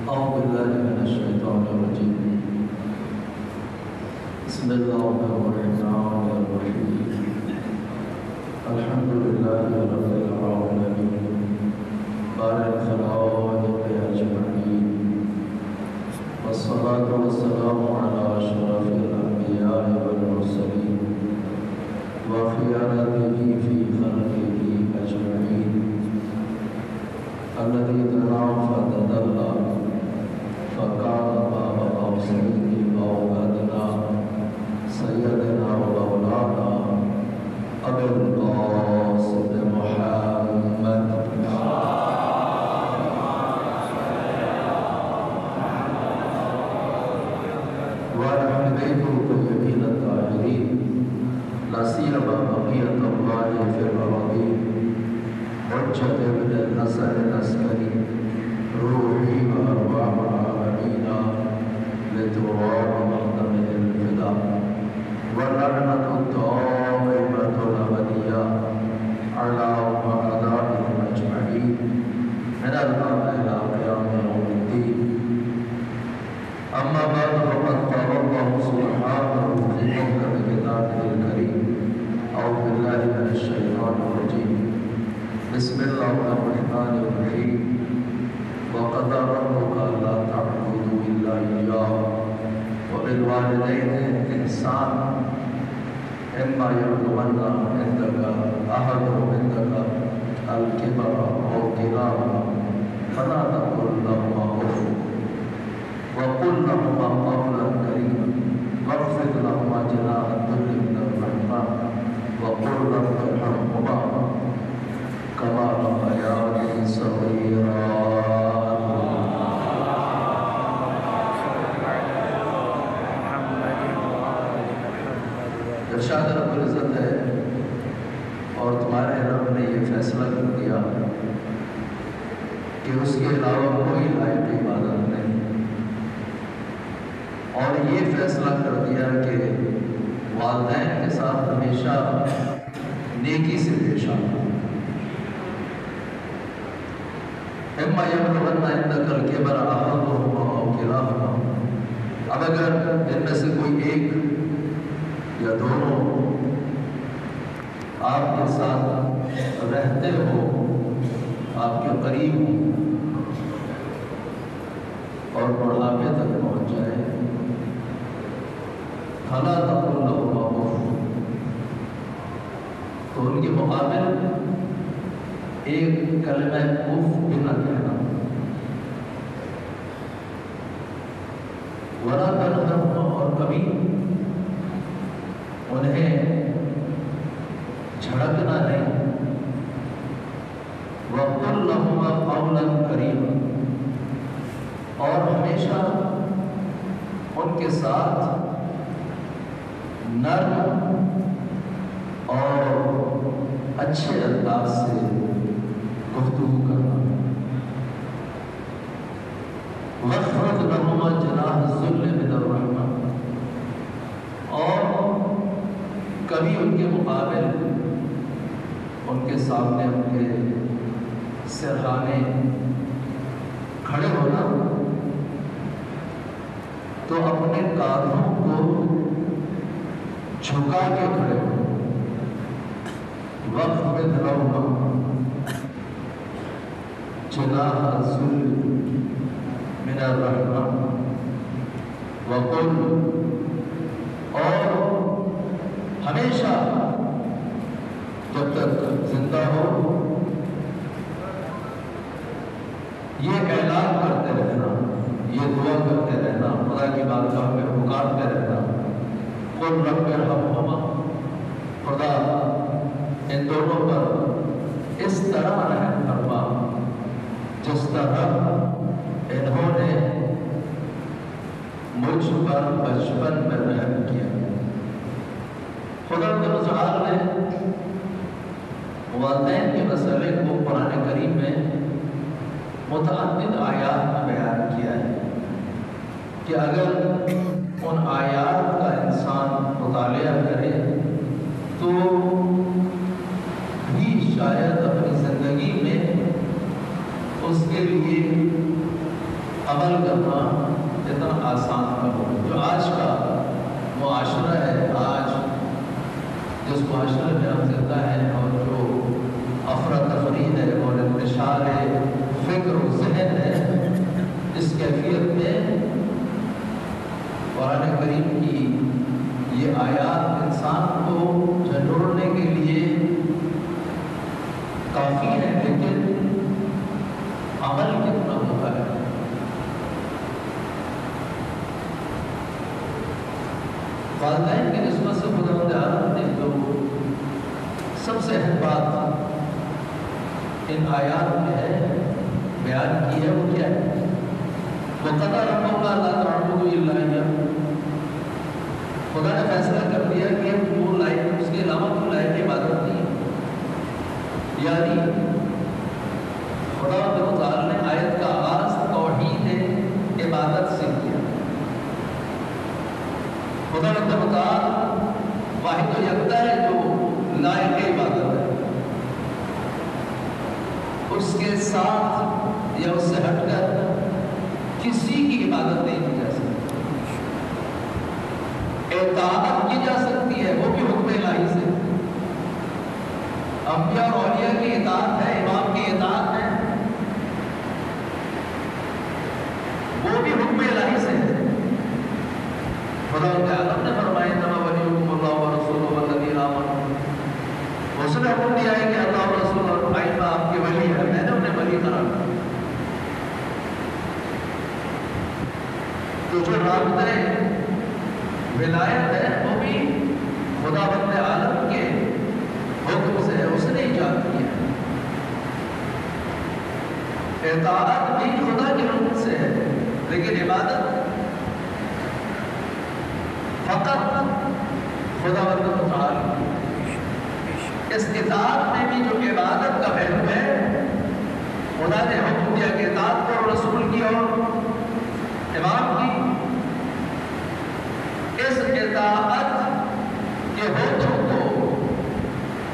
أعوذ بالله من الشيطان الرجيم بسم الله الرحمن الرحيم الحمد لله رب العالمين بارئ الخلائق أجمعين والصلاة والسلام على أشرف الأنبياء والمرسلين وخيرته في خلقه أجمعين الذي دنا فتدلى فكان باب قوسين أو أدنى سيدنا ومولانا أبي القاسم محمد وعلى بيته الطيبين الطاهرين لا سيما بقية الله في الأراضين حجة ابن الحسن العسكري روحي وأرواح العالمين لتراب مقدمه الفداء واللعنة الدائمة الأبدية على أعدائهم أجمعين من الآن إلى قيام يوم الدين. أما بعد فقد قال الله سبحانه في محكم كتابه الكريم أعوذ بالله من الشيطان الرجيم بسم الله الرحمن الرحيم وقضى ربك ألا تعبدوا إلا إياه وبالوالدين إحسانا إما يبلغن عندك أحدهم عندك الكبر أو كلاهما فلا تقل لهما أف وقل لهما قولا كريما واخفض لهما جناح الذل من الرحمة وقل رب ارحمهما كما ربياني صغيرا. ارشاد رب العزت ہے اور تمہارے رب نے یہ فیصلہ کر دیا کہ اس کے علاوہ کوئی لائق عبادت نہیں، اور یہ فیصلہ کر دیا کہ والدین کے ساتھ ہمیشہ نیکی سے پیش آنا. اما یبلغن عندک الکبر احدہما او کلاہما، اب اگر ان میں سے کوئی ایک یا دونوں آپ کے ساتھ رہتے ہو، آپ کے قریب ہو اور بڑھاپے تک پہنچ جائے، فلا تقل لهما اف، تو ان کے مقابل ایک کلمہ اف بھی نہ کہنا. ولا تنہرہما، اور کبھی انہیں جھڑکنا نہیں. وقل لهما قولا کریما، اور ہمیشہ ان کے ساتھ نرم اور اچھے انداز سے گفتگو کرنا. واخفض لهما جناح الذل من الرحمة، اور کبھی ان کے مقابل ان کے سامنے ان کے سرہانے کھڑے ہونا تو اپنے کاندھوں کو جھکا کے کھڑے ہو. واخفض لهما جناح الذل من الرحمة وقل، اور ہمیشہ جب تک زندہ ہو یہ اعلان کرتے رہنا، یہ دعا کرتے رہنا، خدا کی بارگاہ میں پکارتے رہنا. قل رب ارحمہما، خدا ان دونوں پر اس طرح رحم فرما جس طرح انہوں نے مجھ پر بچپن میں رحم کیا. خدا تعالی نے والدین کے مسئلے کو قرآن کریم میں متعدد آیات میں بیان کیا ہے کہ اگر ان آیات کا انسان مطالعہ کرے تو بھی شاید اپنی زندگی میں اس کے لیے عمل کرنا اتنا آسان نہ ہو. جو آج کا معاشرہ ہے، آج جس معاشرے میں ہم زندہ ہیں، اور جو افراتفری ہے اور انتشار فکر و ذہن ہے، اس کیفیت میں قرآن کریم کی یہ آیات انسان کو جھنجھوڑنے کے لیے کافی ہے، لیکن عمل کتنا ہوتا ہے. والدین کی نسبت سے خداوند عالم نے جو سب سے اہم بات ان آیات میں ہے بیان کی ہے، وہ کیا ہے؟ وَقَضَىٰ رَبُّكَ أَلَّا تَعْبُدُوا إِلَّا إِيَّاهُ. خدا نے فیصلہ کر دیا کہ وہ لائق، اس کے علاوہ کوئی لائق عبادت نہیں ہے. یعنی خدا تعالیٰ نے آیت کا آغاز توحید عبادت سے کیا. خدا تعالیٰ واحد و یکتا ہے جو لائق عبادت ہے. اس کے ساتھ یا اس سے ہٹ کر کسی کی عبادت نہیں کی جا سکتی. اطاعت کی جا سکتی ہے، وہ بھی حکم الہی سے. انبیاء اور اولیاء کی اطاعت ہے، امام کی اطاعت ہے، وہ بھی حکم الہی سے ہے. خدا عالم نے فرمایا انما ولیکم اللہ ورسولہ والذین آمنوا. اس نے حکم دیا ہے کہ اللہ اور رسول اور ائمہ آپ کے ولی ہیں، میں نے انہیں ولی قرار دیا. تو جو رابطہ ولایت ہے وہ بھی خداوند عالم کے حکم سے ہے، اس نے ایجاد کیا. اطاعت بھی خدا کے حکم سے ہے، لیکن عبادت فقط خداوند تعالی. اس اطاعت میں بھی جو عبادت کا پہلو ہے، خدا نے حکم دیا کہ اطاعت کرو رسول کی اور امام کی. اس اطاعت کے حکم کو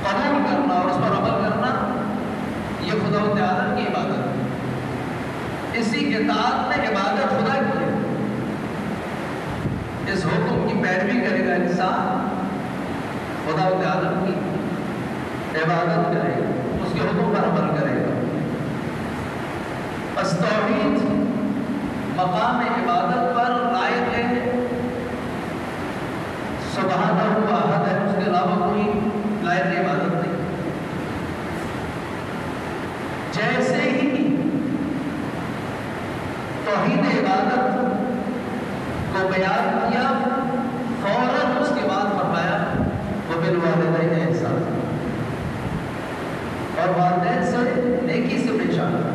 قبول کرنا اور اس پر عمل کرنا، یہ خداوند عالم کی عبادت ہے. اسی اطاعت میں عبادت خدا کی ہے. اس حکم کی پیروی کرے گا انسان، خداوند عالم کی عبادت کرے گا، اس کے حکم پر عمل کرے گا. بس توحید مقام عبادت پر لائق ہے، سبحانہ و احد ہے، اس کے علاوہ کوئی لائق عبادت نہیں. جیسے ہی توحید عبادت کو بیان کیا، فوراً اس کے بعد فرمایا وبالوالدین احسانا، اور والدین سے نیکی سے پیش آنا.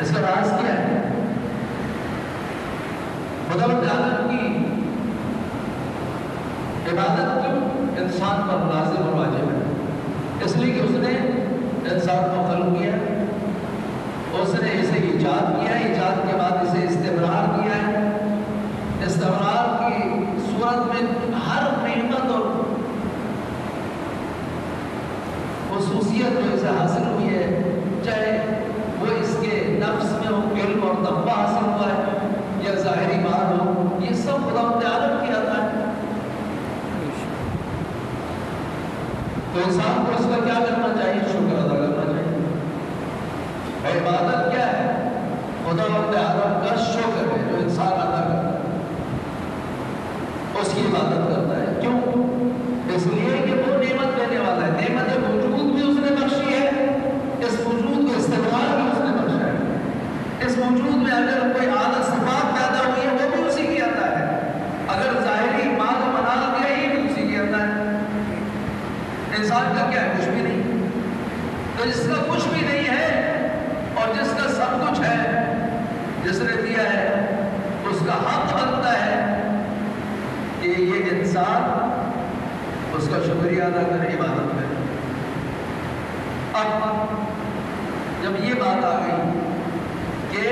اس کا راز کیا ہے؟ خداوند عالم کی عبادت کیوں انسان پر لازم اور واجب ہے؟ اس لیے کہ اس نے انسان کو خلق کیا، اس نے اسے ایجاد کیا، ایجاد کے بعد اسے استمرار دیا ہے. استمرار کی صورت میں ہر نعمت اور خصوصیت جو اسے حاصل ہوئی ہے، چاہے وہ اس کے نفس میں ہو، علم اور تقویٰ حاصل ہوا ہے، یا ظاہری بات ہو، یہ سب خداوند عالم کی عطا ہے. تو انسان کو اس کا کیا کرنا چاہیے؟ شکر ادا کرنا چاہیے. عبادت کیا ہے؟ خداوند عالم کا شکر ہے جو انسان ادا کرتا ہے، اس کی عبادت کرتا ہے. کیوں؟ اس لیے کہ وہ نعمت دینے والا ہے. نعمت وجود بھی اس نے بخشی ہے، اس وجود کو استعمال بھی اس نے بخشا ہے. اس وجود میں اگر کوئی اعلیٰ صفات پیدا ہوئی ہے، وہ بھی اسی کی عطا ہے. اگر ظاہری مال و منال دیا، یہ بھی اسی کی عطا ہے. انسان کا کیا ہے؟ کچھ بھی نہیں. تو جس کا کچھ بھی نہیں ہے اور جس کا سب کچھ ہے، جس نے دیا ہے، اس کا حق بنتا ہے کہ یہ انسان اس کا شکریہ ادا کرے، عبادت کرے. اب جب یہ بات آ گئی کہ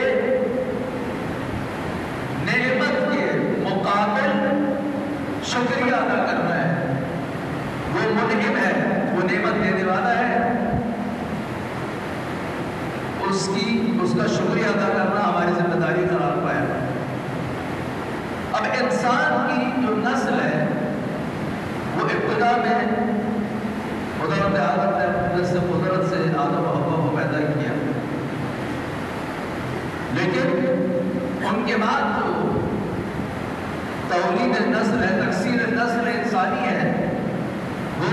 نعمت کے مقابل شکریہ ادا کرنا ہے، وہ منعم ہے، وہ نعمت دینے والا ہے، اس کی اس کا شکریہ ادا کرنا ہماری ذمہ داری قرار پایا۔ اب انسان کی جو نسل ہے وہ ابتدا میں حضرت آدم نے قدرت سے آدم و حوا کو پیدا کیا، لیکن ان کے بعد جو تولید نسل ہے، تکثیر نسل انسانی ہے، وہ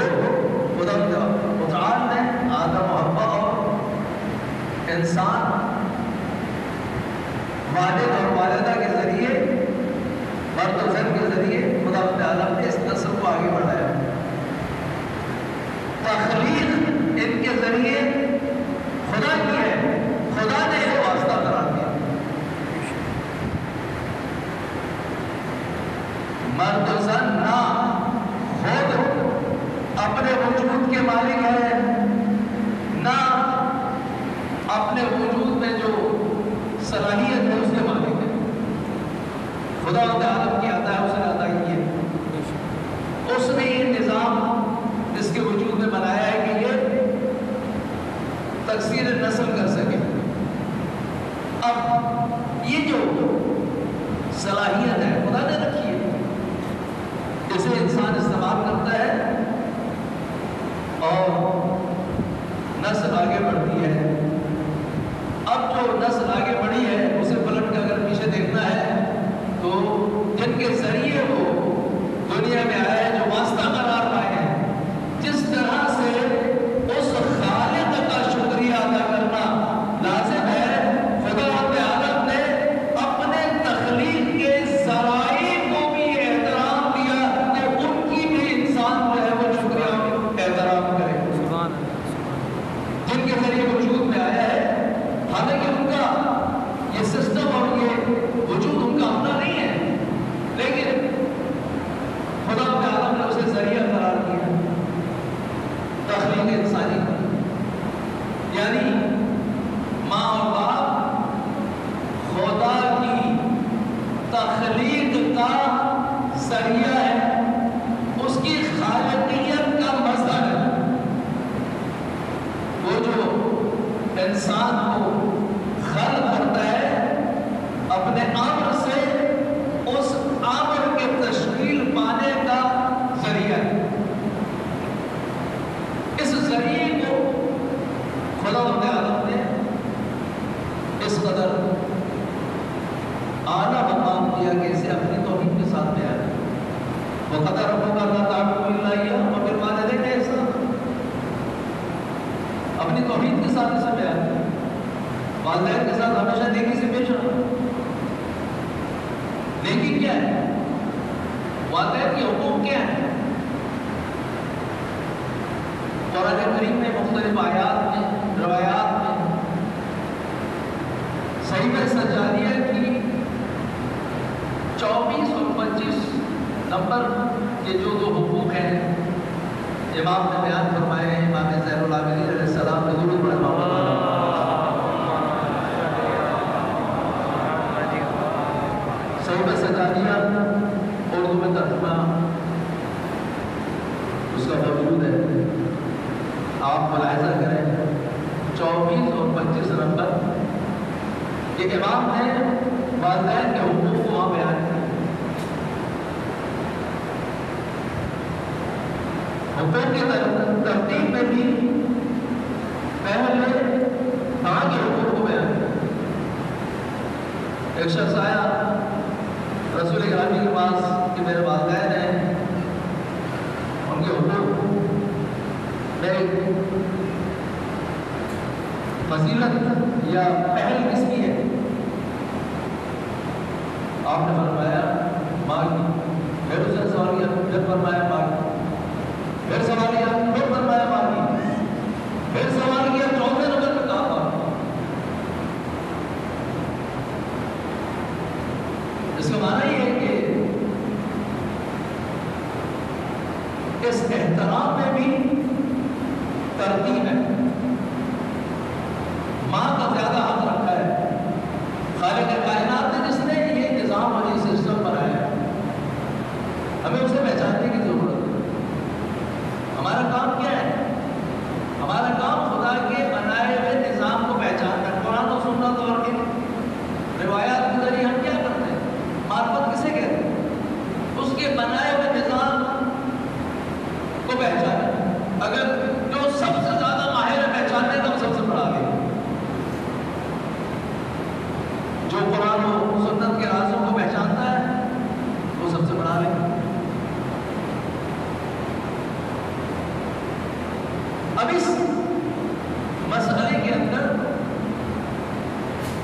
قدرت متعال نے آدم و حوا اور انسان والد اور والدہ کے ذریعے، مرد و زن کے ذریعے خدا رب عالم نے اس نسل کو آگے بڑھایا۔ تخلیق ان کے ذریعے خدا کی ہے، خدا نے یہ واسطہ قرار دیا۔ مرد و زن نہ خود اپنے وجود کے مالک ہے، نہ اپنے وجود میں جو صلاحیت ہے اس کے مالک ہے۔ خدا رب عالم کی عطا ہے، اس نے عطا کی ہے۔ اس نے یہ نظام اس کے وجود میں بنایا ہے کہ یہ تکثیر نسل کر سکے۔ اب یہ جو صلاحیت ہے خدا نے رکھی ہے، اسے انسان استعمال کرتا ہے اور نسل آگے بڑھتی ہے۔ اب جو نسل آگے بڑھی ہے اسے پلٹ کر اگر پیچھے دیکھنا ہے تو جن کے ذریعے وہ دنیا میں آئے، جو واسطہ قرار پائے ہیں، جس طرح سے اس خالق کا شکریہ ادا کرنا لازم ہے، خدا رب عالم نے اپنے تخلیق کے ذرائع کو بھی احترام دیا کہ ان کی بھی انسان جو ہے وہ شکریہ احترام کرے، جن کے ذریعے وجود میں آیا ہے۔ حالانکہ ان کا یہ سسٹم اور یہ وجود ان کا اپنا نہیں ہے، لیکن خدا رب عالم نے اسے ذریعہ قرار دیا تخلیق انسانی کا۔ یعنی ماں اور باپ خدا کی تخلیق کا ذریعہ ہے، اس کی خالقیت کا مظہر ہے۔ وہ جو انسان کو خلق کرتا ہے اپنے امر سے، اس امر کے تشکیل پانے کا ذریعہ ہے۔ اس ذریعے کو خدا رب عالم نے اس قدر اعلیٰ مقام دیا کہ اسے اپنی توحید کے ساتھ بیان ہے۔ وَقَضَىٰ رَبُّكَ أَلَّا تَعْبُدُوا إِلَّا إِيَّاهُ وَبِالْوَالِدَيْنِ إِحْسَانًا، اپنی توحید کے ساتھ اسے بیان ہے۔ والدین کے ساتھ ہمیشہ نیکی سے پیش آنا۔ نیکی کیا ہے؟ والدین کے حقوق کیا ہیں؟ قرآن کریم میں مختلف آیات میں، روایات میں صحیفہ سجادیہ کی 24 اور 25 نمبر کے جو دو حقوق ہیں امام نے بیان فرمائے ہیں۔ امام زین العابدین علیہ السلام نے درود پڑھا۔ صحیفہ سجادیہ اردو میں ترجمہ اس کا موجود ہے، آپ ملاحظہ کریں 24 اور 25 نمبر کہ امام نے والدین کے حقوق کو وہاں بیان کیا۔ حقوق کی ترتیب میں بھی پہلے ماں کے حقوق کو بیان کیا۔ ایک شخص آیا رسول گرامی کے پاس کہ میرے والدین ہیں، ان کے حقوق میں فضیلت یا پہل کس کی ہے؟ آپ نے فرمایا ماں کی۔ پھر اسے سوال کیا، پھر فرمایا ماں کی۔ پھر سوال کیا، پھر فرمایا ماں کی۔ پھر سوال کیا، چوتھے نمبر پہ کہا ماں کی۔ اس کا معنی یہ ہے کہ اس احترام میں بھی ترتیب ہے۔ ماں کا زیادہ حق رکھا ہے خالق کائنات نے، جس نے یہ نظام اور یہ سسٹم بنایا ہے۔ ہمیں اسے پہچاننے کی ضرورت ہے۔ ہمارا کام کیا ہے؟ ہمارا کام خدا کے بنائے ہوئے نظام کو پہچاننا، قرآن و سنت جو قرآن و سنت کے رازوں کو پہچانتا ہے وہ سب سے بڑا ہے۔ اب اس مسئلے کے اندر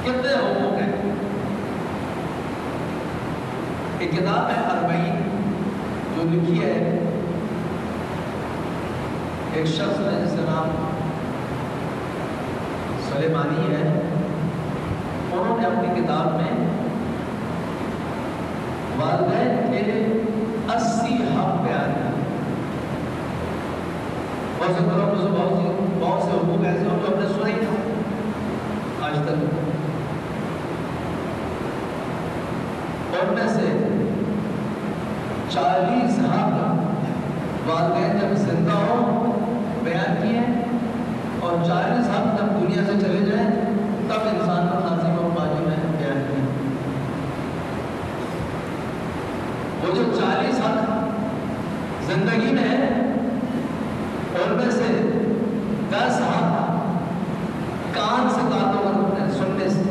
کتنے حقوق ہیں؟ ایک کتاب ہے اربعین جو لکھی ہے ایک شخص ہے جس کا نام سلیمانی ہے، انہوں نے اپنی کتاب میں والدین کے 80 حق بیان کیے۔ بہت سے لوگوں سے بہت سے حقوق ایسے ہوں جو ہم نے سنے تھے آج تک، ان میں سے 40 حق والدین جب زندہ ہوں بیان کیے، اور 40 حق جب دنیا سے چلے جائیں تب انسان پر لازم اور واجب ہے بیان کیے۔ وہ جو 40 حق زندگی میں ہے ان میں سے 10 حق کان سے تعلق رکھتے ہیں، سننے سے،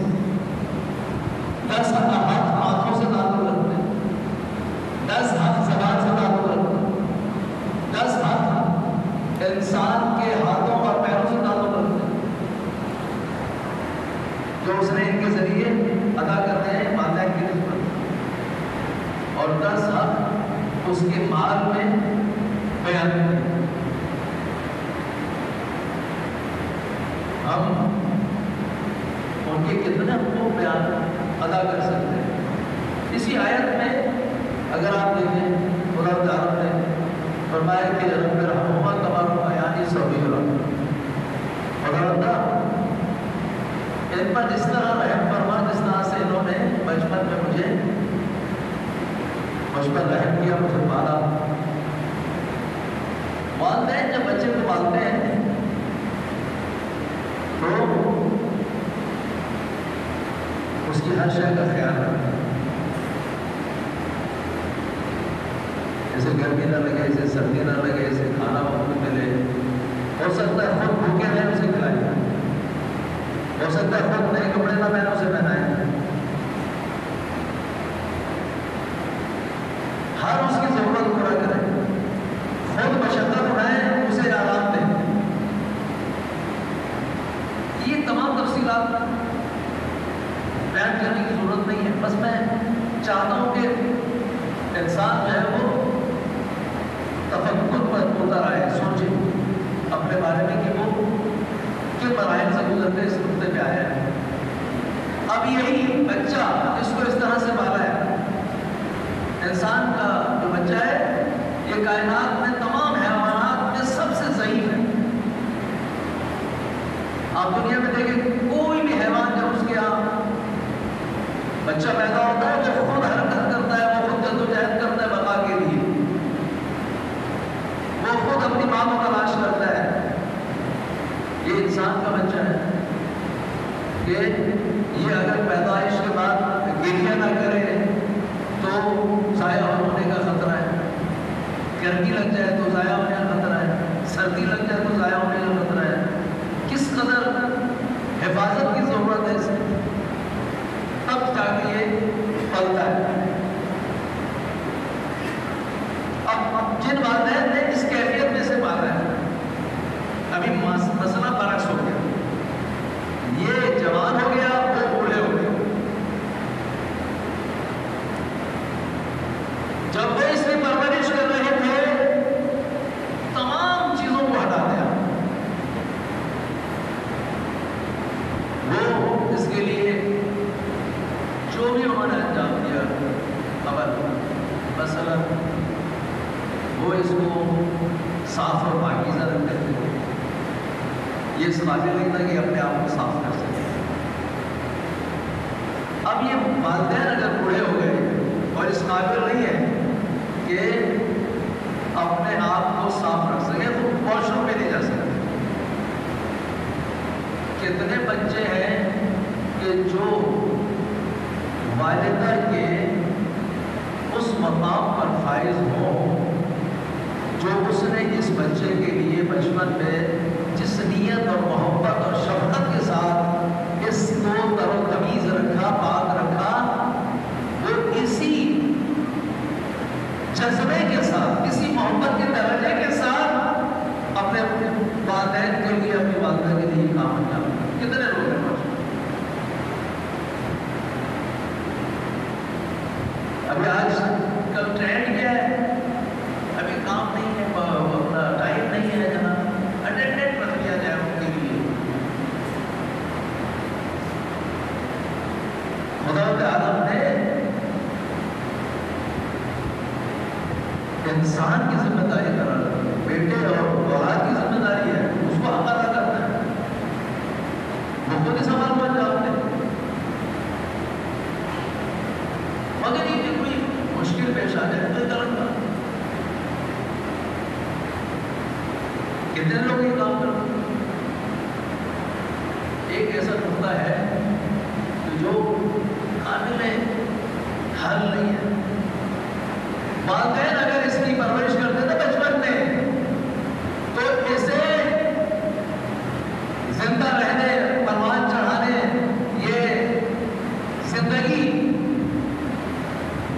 10 حق ہاتھوں سے تعلق رکھتے ہیں، 10 حق زبان سے تعلق رکھتے ہیں، 10 حق انسان کے ہاتھوں اور پیروں سے تعلق رکھتے ہیں جو اس نے ان کے ذریعے ادا کرتے ہیں والدین کی خدمت، اور 10 حق اس کے مال میں بیان کرتے ہیں۔ ہم ان کے کتنے حقوق بیان ادا کر سکتے ہیں؟ اسی آیت میں اگر آپ دیکھیں خدا تعالیٰ نے فرمایا کہ رب رحمہما کما ربیانی صغیرا، خدا ان پر جس طرح رحم فرما جس طرح سے انہوں نے بچپن میں مجھے رحم کیا، مجھے پالا۔ والدین جب بچے کو پالتے ہیں تو اس کی ہر شے کا خیال رکھتے ہیں، جیسے گرمی نہ لگے، اسے سردی نہ لگے، اسے کھانا وقت میں ملے، ہو سکتا ہے خود بھوکے رہیں اسے کھلائیں، ہو سکتا ہے خود نئے کپڑے نہ پہنے اسے پہنائیں، ہر اس کی ضرورت پورا کریں، خود مشقت اٹھائیں، اسے آرام دیں۔ یہ تمام تفصیلات بیان کرنے کی ضرورت نہیں ہے، بس میں چاہتا ہوں کہ انسان جو ہے وہ تفکر پر ہوتا رہے، سوچے اپنے بارے میں کہ وہ کن مراحل سے گزرتے اس نقطے پہ آیا ہے۔ اب یہی بچہ اس کو اس طرح سے پالا ہے، انسان کا جو بچہ ہے یہ کائنات میں تمام حیوانات میں سب سے ضعیف ہے۔ آپ دنیا میں دیکھیں کوئی بھی حیوان جب اس کے یہاں بچہ پیدا ہوتا ہے وہ خود حرکت کرتا ہے، وہ خود جدوجہد کرتا ہے بقا کے لیے، وہ خود اپنی ماں کو تلاش کرتا ہے۔ یہ انسان کا بچہ ہے کہ یہ اگر پیدائش کے بعد گریہ نہ کرے تو ضائع ہونے کا خطرہ ہے، گرمی لگ جائے تو ضائع ہونے کا خطرہ ہے، سردی لگ جائے تو ضائع ہونے کا خطرہ ہے۔ کس قدر حفاظت کی ضرورت ہے اسے، تب جا کے یہ پلتا ہے۔ اب جن والدین نے اس کیفیت میں سے پالا ہے، ابھی مسئلہ برعکس ہو گیا، یہ جوان ہو گیا وہ بوڑھے ہو گئے، جب وہ اس کی پرورش کر رہے تھے تمام چیزوں کو ہٹا دیا، وہ اس کے لیے جو بھی انہوں نے انجام دیا خبر، مثلا وہ اس کو صاف اور پاکیزہ رکھتے تھے، یہ اس قابل نہیں تھا کہ اپنے آپ کو صاف کر سکے۔ اب یہ والدین اگر بوڑھے ہو گئے اور اس قابل نہیں ہے کہ اپنے آپ کو صاف رکھ سکے تو واش روم میں نہیں جا سکتے۔ کتنے بچے ہیں کہ جو والدہ کے اس مقام پر فائز ہوں جو اس نے اس بچے کے لیے بچپن میں جس نیت اور محبت اور شفقت کے ساتھ اس کو تر و تمیز رکھا، پاک ابھی آج کل ٹرینڈ کیا ہے؟ ابھی کام نہیں ہے، اپنا ٹائم نہیں ہے، جہاں اٹینڈنٹ رکھ لیا جائے ان کے لیے۔ خدا عالم نے انسان کی ذمہ داری قرار دی، بیٹے اور اولاد کی ذمہ داری ہے، اس کو حق ادا کرنا ہے، وہ خود اس عمل کو انجام دے۔ مگر یہ کہ کوئی مشکل پیش آ جائے تو غلط بات۔ کتنے لوگ یہ کام کرتے ہیں؟ ایک ایسا نقطہ ہے جو قابل حل نہیں ہے۔ والدین اگر اس کی پرورش کرتے تھے بچپن میں تو اسے زندہ رہنے، پروان چڑھانے، یہ زندگی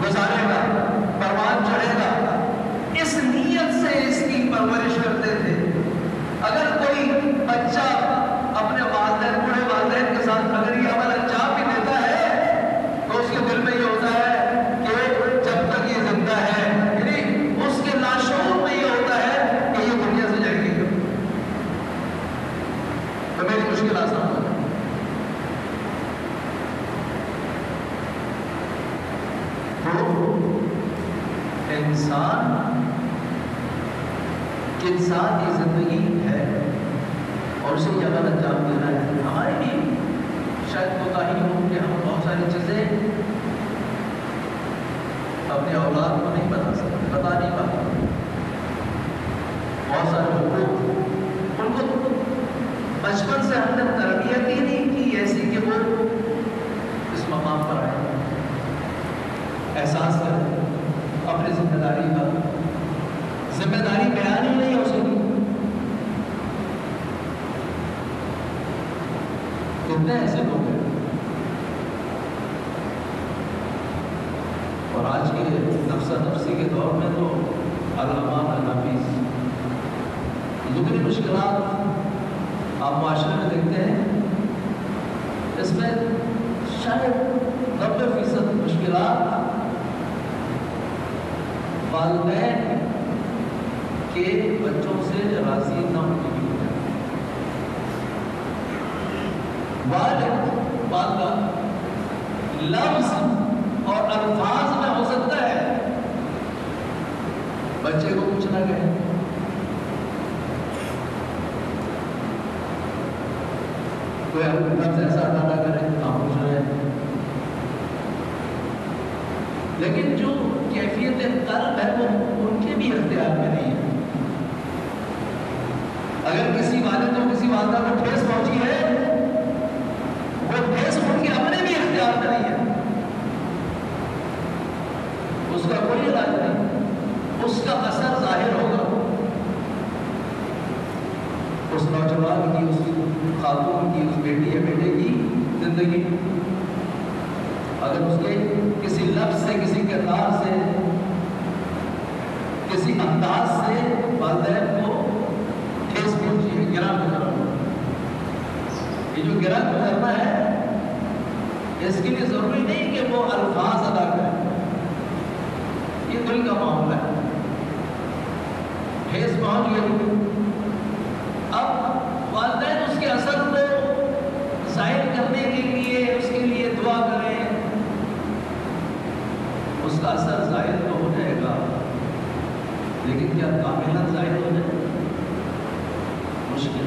گزارے گا، پروان چڑھے گا، اس نیت سے اس کی پرورش کرتے تھے۔ اگر کوئی بچہ اپنے والدین، بوڑھے والدین کے ساتھ اگر یہ عمل انجام بھی دیتا ہے تو اس کے دل میں یہ ہوتا ہے کہ جب تک یہ زندہ ہے، یعنی اس کے لاشعور میں یہ ہوتا ہے کہ یہ دنیا سے جائے گی تو میری مشکل آسان ہو جائے۔ تو انسان کی زندگی ہے اور اسے یہ عمل انجام دینا ہے۔ ہماری بھی شاید کوتاہی ہو کہ ہم بہت ساری چیزیں اپنے اولاد کو نہیں بتا سکتے، بتا نہیں پاتے۔ بہت سارے حقوق ان کو بچپن سے ہم نے تربیت ہی نہیں کی ایسی کہ وہ اس مقام پر آئے، احساس کریں اپنی ذمہ داری کا۔ ذمہ داری بیان ہی نہیں ہو سکی۔ کتنے ایسے لوگ ہیں، اور آج کے نفسہ نفسی کے دور میں تو علامات الحافظ دگنی مشکلات آپ معاشرے میں دیکھتے ہیں، اس میں شاید 90% مشکلات والدین کے بچوں سے راضی نہ ہونے کی وجہ۔ والد والدہ لفظ اور الفاظ میں ہو سکتا ہے بچے کو کچھ نہ کہے، کوئی لفظ ایسا ادا نہ کرے خاموش رہے، لیکن جو کیفیت قلب ہے وہ ان کے بھی اختیار میں نہیں ہے۔ اگر کسی والد کو کسی والدہ کو ٹھیس پہنچی ہے، وہ ٹھیس ان کے اپنے بھی اختیار میں نہیں ہے، اس کا کوئی علاج نہیں، اس کا اثر ظاہر ہوگا۔ اس نوجوان کی، اس خاتون کی، اس بیٹی یا بیٹے کی زندگی، اگر اس کے کسی لفظ سے، کسی کردار سے، کسی انداز سے والدین کو ٹھیس پہنچی ہے، گرا گزرا، یہ جو گرا گزرنا ہے اس کے لیے ضروری نہیں کہ وہ الفاظ ادا کریں، یہ دل کا معاملہ ہے۔ ٹھیس پہنچ گئی، اب والدین اس کے اثر کو ظاہر کرنے کے لیے اس کے لیے دعا کریں، اس کا اثر ظاہر تو ہو جائے گا، لیکن کیا کاملاً ظاہر ہو جائے گا؟ مشکل۔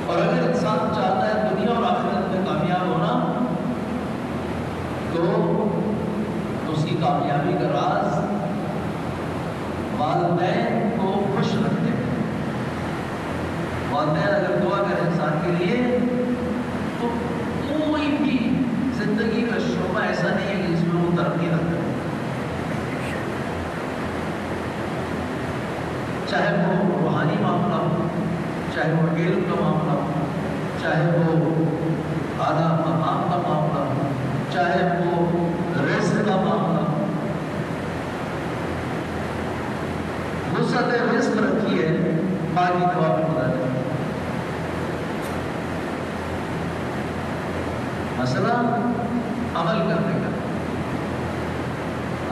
اور اگر انسان چاہتا ہے دنیا اور آخرت میں کامیاب ہونا تو اس کی کامیابی کا راز والدین کو خوش رکھتے ہیں۔ والدین اگر دعا کریں انسان کے لیے تو کوئی بھی زندگی کا شعبہ ایسا نہیں ہے کہ جس میں وہ ترقی نہ کرے، چاہے وہ روحانی معاملہ ہو، چاہے وہ علم کا معاملہ ہو، چاہے وہ اعلیٰ مقام کا معاملہ ہو، چاہے وہ رزق کا معاملہ ہو۔ وسعت رزق رکھی ہے ماں کی دعا میں خدا نے۔ مسئلہ عمل کرنے کا،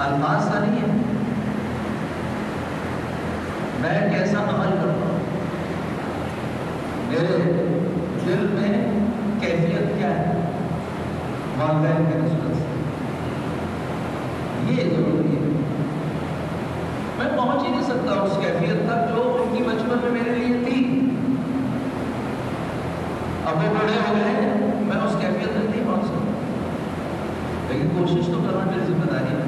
الفاظ کا نہیں ہے، میں کیسا عمل کرتا ہوں، میرے دل میں کیفیت کیا ہے والدین کے نسبت سے، یہ ضروری ہے۔ میں پہنچ ہی نہیں سکتا اس کیفیت تک جو ان کی بچپن میں میرے لیے تھی، اب وہ بڑے ہو گئے، میں اس کیفیت تک نہیں پہنچ سکتا، لیکن کوشش تو کرنا میری ذمہ داری ہے۔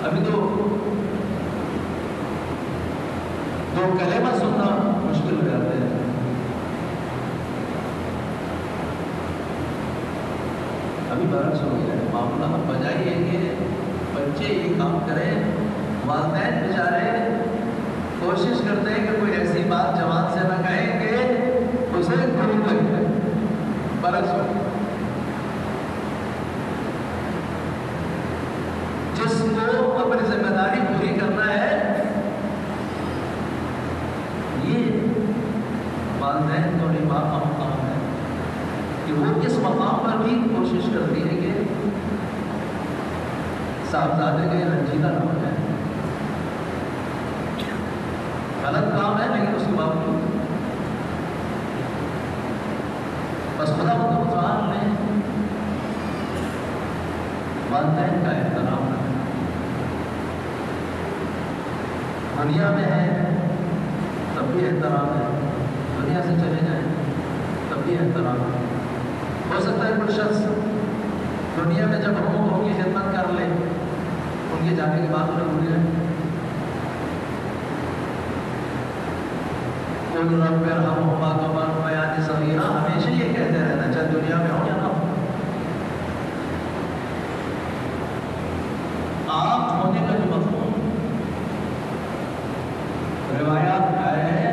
ابھی تو دو کلمہ سننا مشکل ہو جاتے ہیں، ابھی برعکس ہو گیا ہے معاملہ، ہم بجائے کہ بچے یہ کام کریں، والدین بیچارے کوشش کرتے ہیں کہ کوئی ایسی بات جوان سے نہ کہیں کہ اسے گھر لگ جائے، برعکس ہو گیا۔ جس کو اپنی ذمہ داری پوری کرنا ہے، یہ والدین اور ماں کا مقام ہے کہ وہ اس مقام پر بھی کوشش کرتی ہے کہ صاحبزادے کے رنجیدہ نہ ہو جائے۔ غلط کام ہے لیکن اس کے باوجود بس خدا متعال نے والدین کا احترام رکھا، دنیا میں ہے تب بھی احترام ہے، دنیا سے چلے جائیں تب بھی احترام ہے۔ ہو سکتا ہے کوئی شخص دنیا میں جب ہم ان کی خدمت کر لیں، ان کے جانے کے بعد انہیں بھول جائیں۔ قُلْ رَبِّ ارْحَمْهُمَا كَمَا رَبَّيَانِي صَغِيرًا، ہمیشہ یہ کہتے رہنا چاہے دنیا میں ہو یا نہ ہو۔ آپ ہونے کا جو مفہوم روایات میں آیا ہے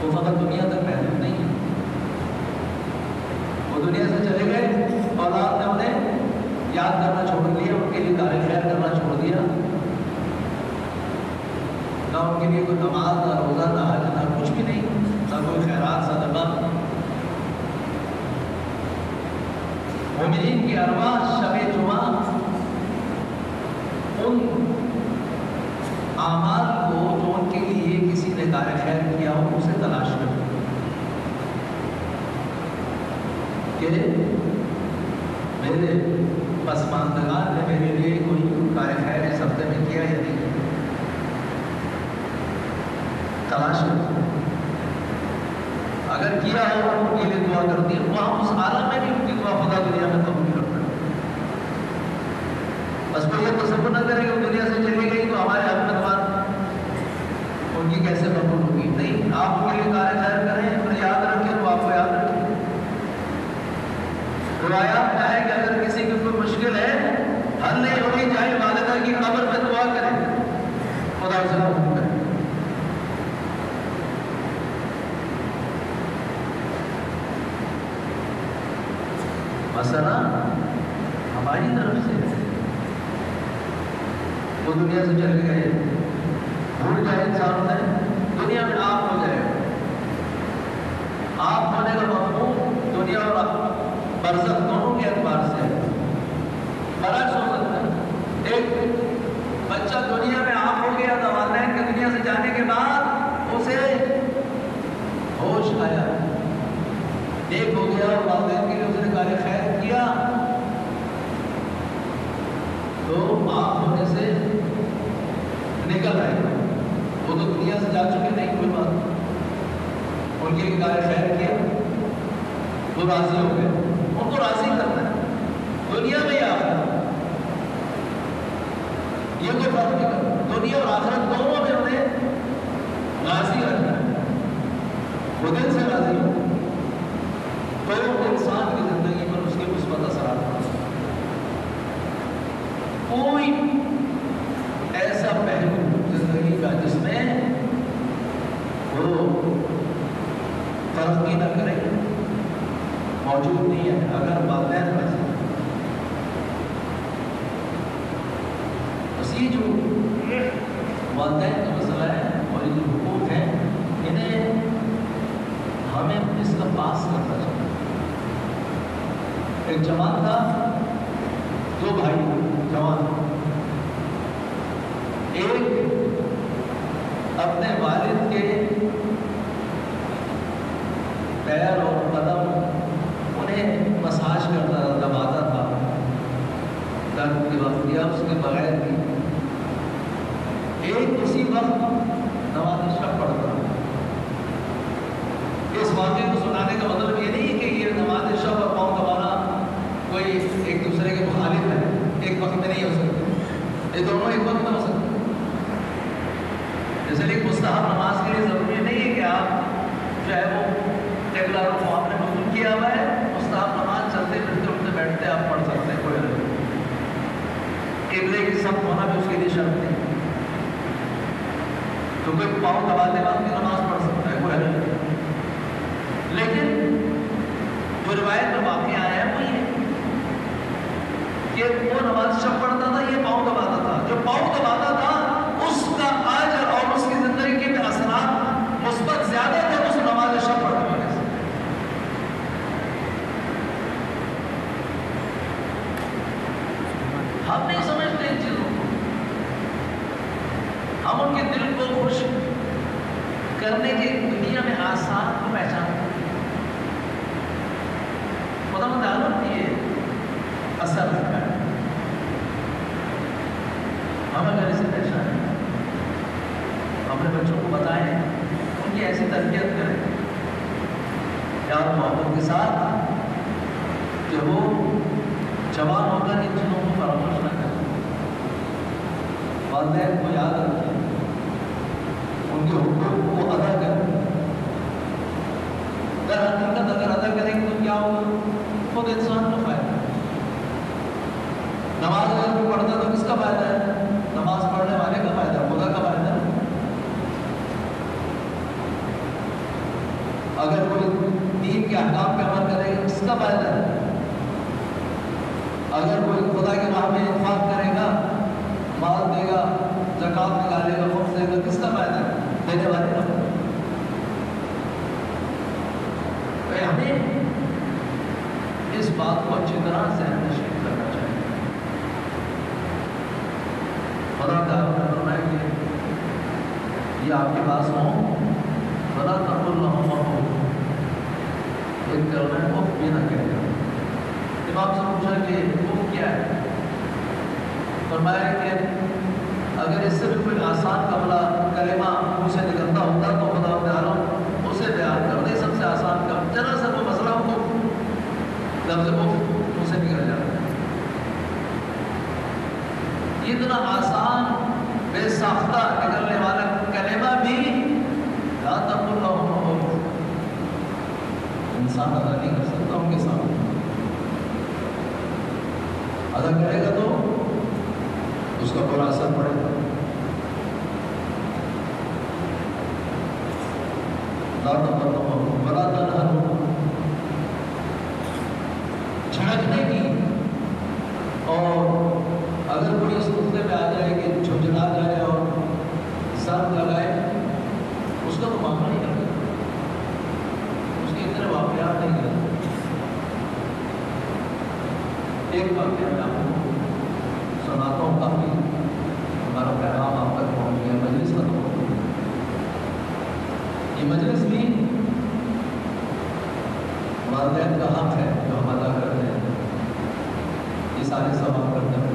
وہ فقط دنیا تک محدود نہیں ہے۔ وہ دنیا سے چلے گئے، اولاد نے انہیں یاد کرنا چھوڑ دیا، ان کے لیے کار خیر کرنا چھوڑ دیا، نہ ان کے لیے کوئی نماز، نہ روزہ، نہ حج، نہ کچھ بھی نہیں، نہ کوئی خیرات صدقہ۔ مومنین کی ارواح شب جمعہ ان اعمال کو جو ان کے لیے کسی نے کار خیر کیا ہو اسے تلاش کرتے کہ میرے پسماندگان نے میرے لیے کوئی کار خیر اس ہفتے میں کیا یا نہیں، تلاش کرتے اگر کیا ہو ان کے لیے دعا کرتی ہے، وہاں اس عالم میں بھی ان کی دعا خدا دنیا میں قبول کرتا ہے۔ بس کوئی یہ تصور نہ کرے کہ وہ دنیا سے چلی گئی تو ہمارے حق میں دعا ان کی کیسے قبول ہوگی، نہیں، آپ ان کے لیے کار خیر کریں، انہیں یاد رکھیں تو آپ کو یاد رکھیں۔ روایات میں ہے کہ اگر کسی کی کوئی مشکل ہے، حل نہیں ہوگی، جائے والدہ کی قبر میں دعا کریں، خدا اسے قبول کرے۔ مسئلہ ہماری طرف سے وہ دنیا سے چل گئے، بھول جائے انسان نے، دنیا میں آپ ہو جائے گا۔ آپ ہونے کا مفہوم دنیا اور برزخ دونوں کے اعتبار سے برعکس ہو سکتا ہے۔ ایک بچہ دنیا میں آپ ہو گیا تو والدین کے دنیا سے جانے کے بعد اسے ہوش آیا، ایک ہو گیا اور والدین کے لیے اس نے کار خیر کیا تو آپ ہونے سے نکل آئے گا۔ وہ تو دنیا سے جا چکے، نہیں کوئی بات، ان کے لیے کار خیر کیا، وہ راضی ہو گئے، ان کو راضی کرنا ہے دنیا میں یا آخرت، یہ کوئی فرق نہیں کرتا، دنیا اور آخرت دونوں میں انہیں راضی رکھنا ہے، وہ دل سے راضی ہو تو انسان کی زندگی پر اس کے مثبت اثرات پڑتے ہیں۔ کوئی ایسا پہلو زندگی کا جس میں وہ فرق ہی نہ کرے موجود نہیں ہے، اگر والدین ویسے بس یہ جو والدین کا مسئلہ ہے اور یہ جو حقوق ہیں انہیں ہمیں اس کا پاس کرنا چاہیے۔ ایک جماعت تھا دو بھائی جوان، ایک اپنے والد کے پیر اور قدم انہیں مساج کرتا تھا، دباتا تھا درد کے وقت یا اس کے بغیر بھی۔ ایک اسی وقت نماز شب پڑھتا۔ اس واقعے کو سنانے کا مطلب یہ نہیں کہ یہ نماز شب اور پاؤں دبانا کوئی ایک دوسرے کے مخالف ہے، ایک وقت میں نہیں ہو سکتے، یہ دونوں ایک وقت میں ہو سکتے۔ اس لیے مستحب نماز کے لیے ضروری نہیں ہے کہ آپ جو ہے وہ قبلہ رخ آپ نے مقصود کیا ہوا ہے، مستحب نماز چلتے پھرتے اٹھتے بیٹھتے آپ پڑھ سکتے ہیں، کوئی نہیں۔ قبلے کی سمت ہونا بھی اس کے لیے شرط نہیں، تو کوئی پاؤں دباتے وقت بھی نماز پڑھ سکتا ہے، کوئی نہیں۔ لیکن جو روایت میں واقعہ آیا ہے وہ یہ کہ وہ نماز شب پڑھتا تھا، یہ پاؤں دباتا تھا۔ جو پاؤں دباتا تھا اس کا اجر اور اس کی زندگی کے اثرات مثبت زیادہ تھے اس نماز شب پڑھنے والے سے۔ ہم نہیں سمجھتے ان چیزوں کو، ہم ان کے دل کو خوش کرنے کی دنیا میں آسان کو پہچانتے ہیں۔ خدا متعلق یہ اثر رکھا ہے، ہم اگر اسے پہچانیں، اپنے بچوں کو بتائیں، ان کی ایسی تربیت کریں پیار محبت کے ساتھ کہ وہ جوان ہو کر ان چیزوں کو فراموش نہ کریں، والدین کو یاد رکھیں، ان کے حقوق کو ادا کریں۔ در حقیقت اگر ادا کریں گے تو کیا ہوگا؟ خود انسان کا فائدہ ہے۔ نماز اگر کوئی پڑھتا تو کس کا فائدہ ہے؟ نماز پڑھنے والے کا فائدہ ہے، خدا کا فائدہ ہے۔ اگر کوئی دین کے احکام پہ عمل کرے گا کس کا فائدہ ہے؟ اگر کوئی خدا کے راہ میں انفاق کرے گا، مال دے گا، زکوٰۃ نکالے گا، خرچ دے گا، کس کا فائدہ ہے؟ دینے والے کا فائدہ ہے۔ ہمیں اس بات کو اچھی طرح ذہن نشین کرنا چاہیے۔ خدا تعالیٰ نے فرمایا کہ یہ آپ کے پاس ہوں، خدا تقل لهم ایک کلمہ اف بھی نہ کہے گا۔ امام سے پوچھا کہ اف کیا ہے؟ فرمایا کہ اگر اس سے بھی کوئی آسان کلمہ منہ سے نکلتا ہوتا تو خدا تعالیٰ اسے بیان کر دے۔ سب سے آسان کا ذرا سا کوئی مسئلہ ہو تو لفظ منہ سے نکل جاتا ہے۔ اتنا آسان بے ساختہ نکلنے والا کلمہ بھی لا تقل لهم انسان ادا نہیں کر سکتا ان کے سامنے۔ ادا کرے گا تو اس کا برا اثر پڑے گا۔ لا تقل لهم ولا تنهرهم، جھڑکنے کی، اور اگر کوئی اس نقطے پہ آ جائے کہ جھنجھلا جائے اور سر لگائے، اس کا تو معاملہ نہیں کرتا، اس کے اتنے واقعات نہیں کرتے۔ ایک واقعہ میں آپ کو سناتا ہوں، کافی ہمارا پیغام آپ تک پہنچ گیا، مجلس ختم ہو گئی۔ یہ مجلس بھی والدین کا حق ہے جو ہم ادا کرتے ہیں، یہ سارے ثواب کرتے ہیں۔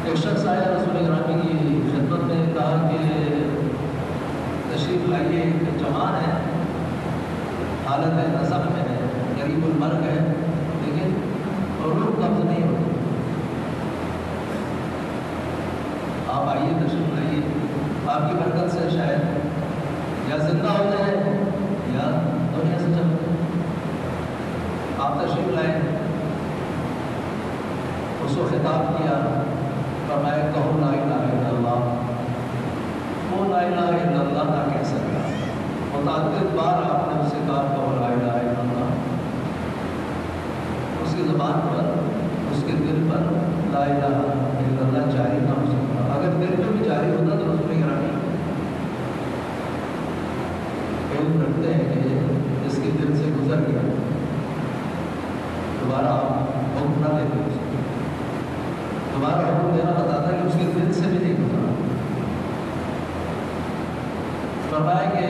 ایک شخص آیا رسول گرامی کی خدمت میں، کہا کہ تشریف لائیے، ایک جوان ہے، حالت نظر میں ہے، قریب المرگ ہے، لیکن روح قبض نہیں ہوتی، آپ آئیے، تشریف لائیے، آپ کی برکت سے شاید یا زندہ ہو جائے یا دنیا سے چل جائے۔ آپ تشریف لائیں، اس کو خطاب کیا، فرمایا کہو لا الہ الا اللہ۔ وہ لا الہ الا اللہ نہ کہہ سکا، متعدد بار آپ نے اس سے کہا کہو لا الہ الا اللہ، اس کی زبان پر، اس کے دل پر لا الہ الا اللہ جاری نہ ہو سکتا۔ اگر دل میں بھی جاری ہوتا تو رسول گرامی علم رکھتے ہیں کہ اس کے دل سے گزر گیا، دوبارہ آپ حکم نہ دیتے اس کو، دوبارہ حکم دینا بتاتا ہے کہ اس کے دل سے بھی نہیں گزرا۔ فرمایا کہ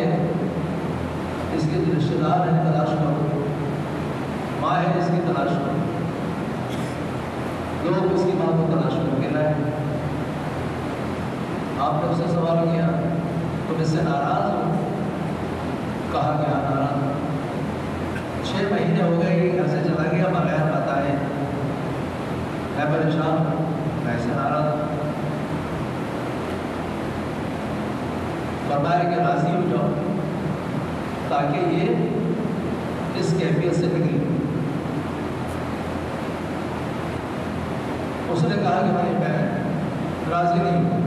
اس کے جو رشتے دار ہیں تلاش کرو، ماں ہے اس کی تلاش کرو، لوگ اس کی ماں کو تلاش کر کے لائے۔ آپ نے اس سے سوال کیا تم اس سے ناراض ہو؟ کہا کہ ناراض 6 مہینے ہو گئے کہ گھر سے چلا گیا بغیر بتائے، میں پریشان ہوں، میں سے ناراض ہوں۔ فرمایا کہ راضی ہو جاؤ تاکہ یہ اس کیفیت سے نکلے۔ اس نے کہا کہ بھائی میں راضی نہیں ہوں،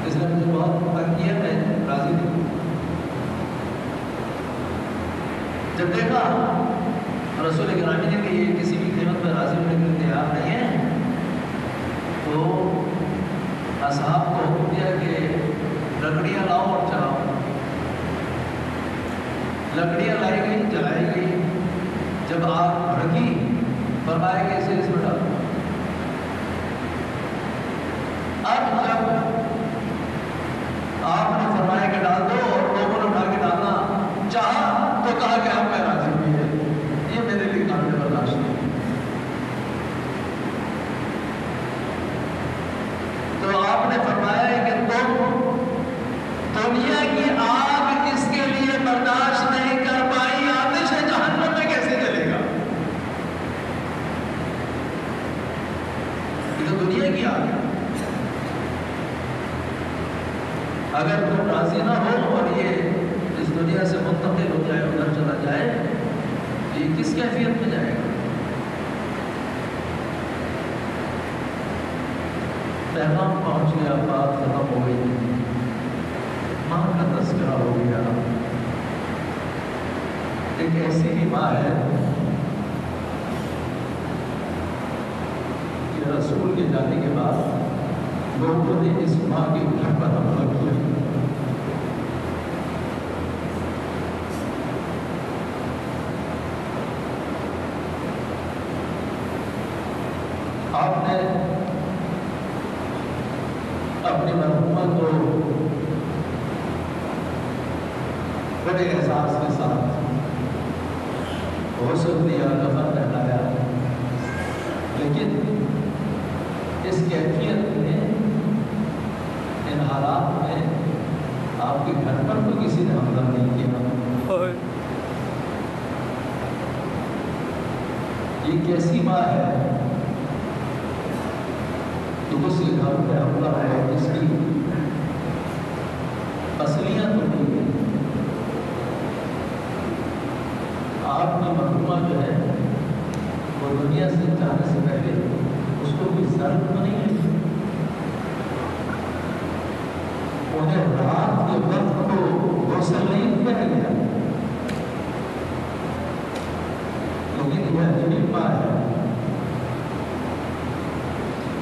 اس نے مجھے بہت تنگ کیا، میں راضی نہیں ہوں۔ جب دیکھا رسول گرامی نے کہ یہ کسی بھی قیمت میں راضی ہونے کے لیے تیار نہیں ہے، تو اصحاب کو حکم دیا کہ لکڑیاں لاؤ اور چلاؤ۔ لکڑیاں لائی گئی، جلائی گئی، جب آگ بھڑکی فرمایا کہ اسے اس میں ڈالو۔ اب جب آپ نے فرمایا کہ ڈال دو اور لوگوں نے اٹھا کے ڈالنا چاہا تو کہا کہ اب میں راضی ہوئی ہے، یہ میرے لیے قابل برداشت نہیں۔ تو آپ نے فرمایا کہ تم دنیا کی آگ اس کے لیے برداشت نہیں کر پائی، آتش جہنم میں کیسے جلے گا؟ یہ تو دنیا کی آگ ہے۔ اگر تم راضی نہ ہو اور یہ اس دنیا سے منتقل ہو جائے، ادھر چلا جائے، تو یہ کس کیفیت میں جائے گا؟ پیغام پہنچ گیا، بات ختم ہو گئی، ماں کا تذکرہ ہو گیا۔ ایک ایسی ہی ماں ہے کہ رسول کے جانے کے بعد لوگوں نے اس ماں کے گھر پر حملہ کیا۔ آپ نے اپنی مرحومہ کو بڑے احساس کے ساتھ غسل دیا، کفن پہنایا، لیکن اس کیفیت میں، ان حالات میں آپ کے گھر پر تو کسی نے حملہ نہیں کیا۔ یہ کیسی ماں ہے کہ جس کے گھر پہ حملہ ہے، جس کی اصلیت ہوتی ہے؟ آپ کی مرحومہ جو ہے وہ دنیا سے جانے سے پہلے اس کو کوئی ضرورت تو نہیں ہے، انہیں رات کے وقت کو غسل نہیں دیا گیا، لیکن یہ عجیب ماں ہے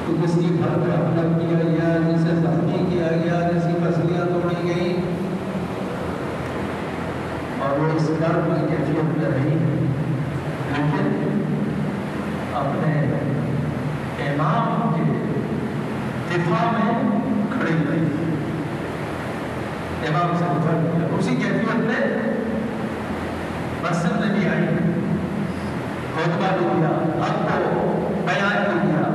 کہ جس کے گھر پہ حملہ کیا گیا، جسے زخمی کیا گیا، جس کی پسلیاں توڑی گئی، اور وہ اس گھر میں کیفیت میں رہی، لیکن اپنے امام کے دفاع میں کھڑی رہی، امام سے دفاع کیا، اسی کیفیت میں مسجد میں بھی آئی، خطبہ بھی دیا، حق کو بیان بھی دیا۔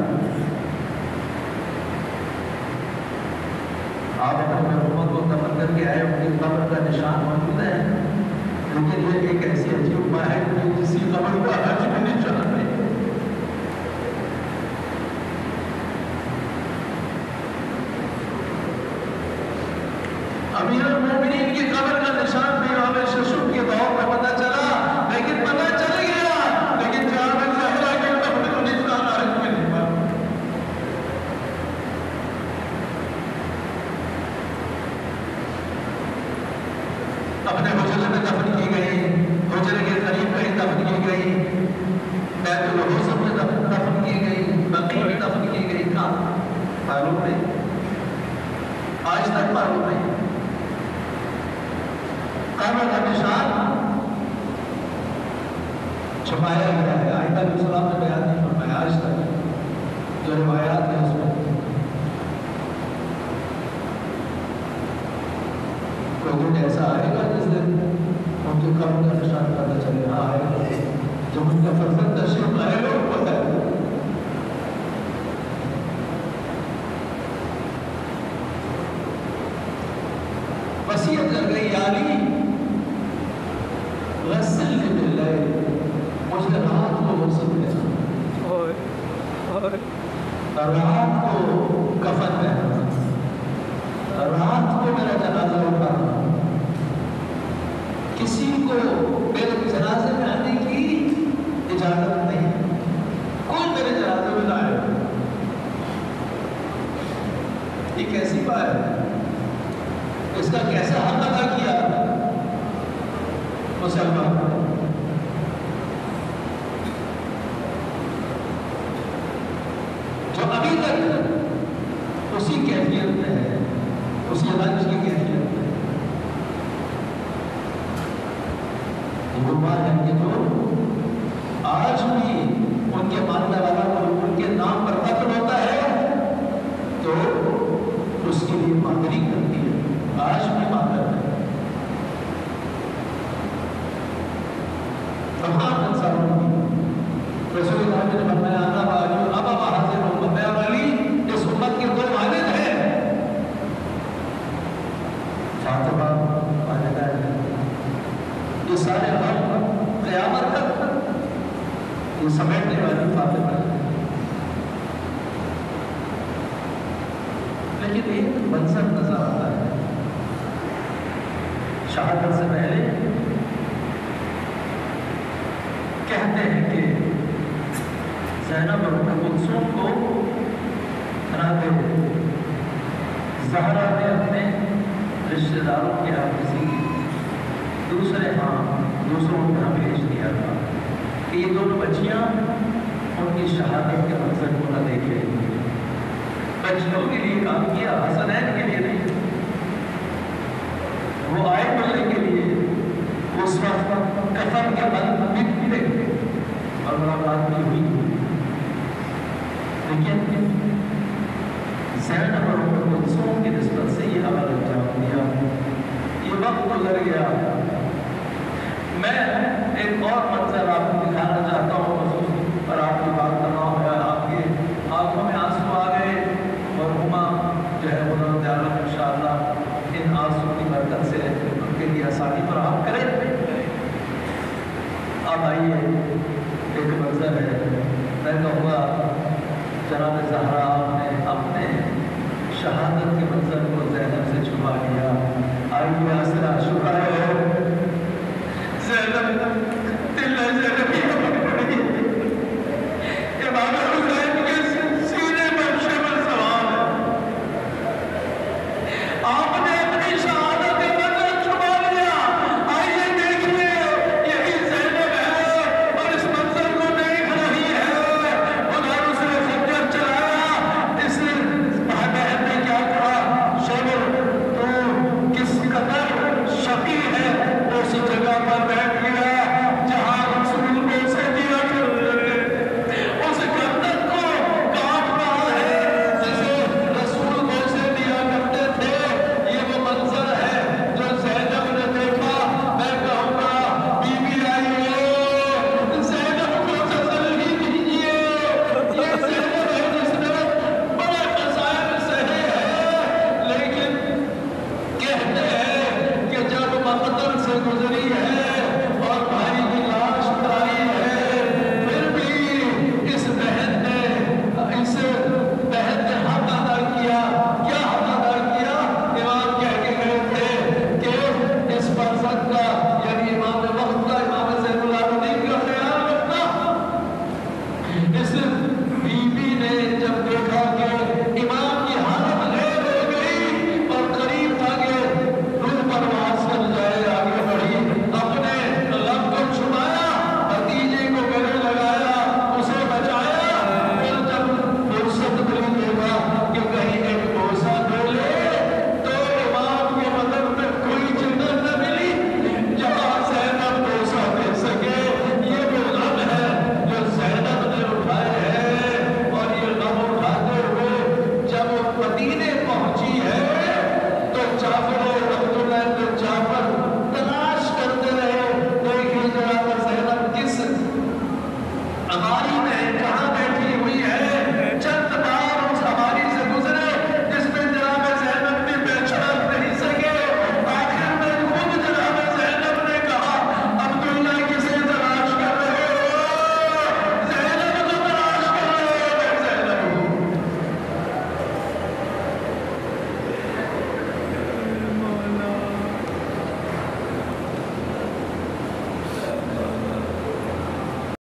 آپ اپنے مرحومہ کو دفن کر کے آئے، ان کی قبر کا نشان موجود ہے، لیکن یہ ایک ایسی عجیب ماں ہے کہ کسی قبر کا حج بھی نشان نہیں۔ امیر المومنین کی قبر کا نشان بھی امام ششب کے دور میں پتہ چلا، لیکن پتہ چل گیا، لیکن جہاں زہرا کے قبر کا نشان آج میں نہیں پا۔ اپنے حجرے میں دفن کی گئی، حجرے کے قریب کہیں دفن کی گئی، بیت الحزن میں دفن کی گئی، بقیع میں دفن کی گئی، کہاں معلوم نہیں، آج تک معلوم نہیں۔ قبر کا نشان چھپایا گیا ہے. آئندہ علیہ السلام نے بیان نہیں فرمایا آج تک جو روایات ہیں اس میں کوئی دن ایسا آئے گا جس دن ان کے قبر کا نشان پتہ چلے ہاں آئے گا جب ان کا فرزند تشریف لائے گا وہ پتہ ہے. وصیت کر گئی یا علی غسل باللیل مجھے رات کو غسل دینا رات کو کفن دینا رات کو میرا جنازہ اٹھانا. کسی کو میرے جنازے میں آنے کی اجازت نہیں. کوئی میرے جنازے میں نہ آئے. یہ کیسی بات ہے؟ اس کا کیسا حق ادا کیا مسلمان؟ جو ابھی تک اسی کیفیت میں ہے اسی رنج کی کیفیت میں وہ بات ہے کہ جو آج بھی ان کے ماننے والا کو ان کے نام پر قتل ہوتا ہے تو اس کے لیے معذری کرتی ہے. آج بھی معذر ہے. تمام انسانوں کی رسول اللہ نے فرمایا انا واجو ابا حاضر امت میں علی اس امت کے دو والد ہیں فاطمہ والدہ ہے. یہ سارے غم قیامت تک یہ سمیٹنے والی فاطمہ ہے. لیکن ایک منظر نظر آتا ہے شہادت سے پہلے. کہتے ہیں کہ زینب اور ام کلثوم کو رات زہرا نے اپنے رشتہ داروں کے ہاں کسی دوسروں کے ہاں بھیج دیا تھا کہ یہ دونوں بچیاں ان کی شہادت کے منظر کو نہ دیکھیں. بچیوں کے لیے کام کیا, حسنین کے لیے نہیں. وہ آئے ملنے کے لیے اس وقت کفن کے بند ملے اور ملاقات بھی ہوئی. لیکن زینب اور ام کلثوم کی نسبت سے یہ عمل انجام دیا. یہ وقت گزر گیا. میں ایک اور منظر آپ کو دکھانا چاہتا ہوں اور آپ کی بات کرنا ہوگا. آپ کے آنکھوں میں آنسو آ گئے اور ہما جو ہے خدا تعالیٰ انشاءاللہ ان آنسو کی برکت سے ان کے لیے آسانی فراہم کریں. اب آئیے ایک منظر ہے. میں کہوں گا جناب زہرا آپ نے اپنے شہادت کے منظر کو زینب سے چھپا لیا. آئیے آسرا شکر ہے زینب دل ہے زینب امام حسین کے سینے پر شمل سوار ہے. آپ نے اپنی شہادت کے منظر چھپا لیا. آئیے دیکھیے یہی زینب ہے اور اس منظر کو دیکھ رہی ہے. ادھر اس نے خنجر چلایا. اس بہن نے کیا کہا شیبر تو کس قدر شقی ہے اس جگہ پر بیٹھ گیا جہاں رسول کو سے دیا اس گردن کو کاٹ رہا ہے جسے رسول کو سے دیا کرتے تھے. یہ وہ منظر ہے جو زینب نے دیکھا. میں کہوں گا بی بی آئیے زینب کو تسلی دیجیے. یہ زینب ہے جس نے بڑے مسائل سہے ہیں لیکن کہتے ہیں کہ جب مقتل سے گزری ہے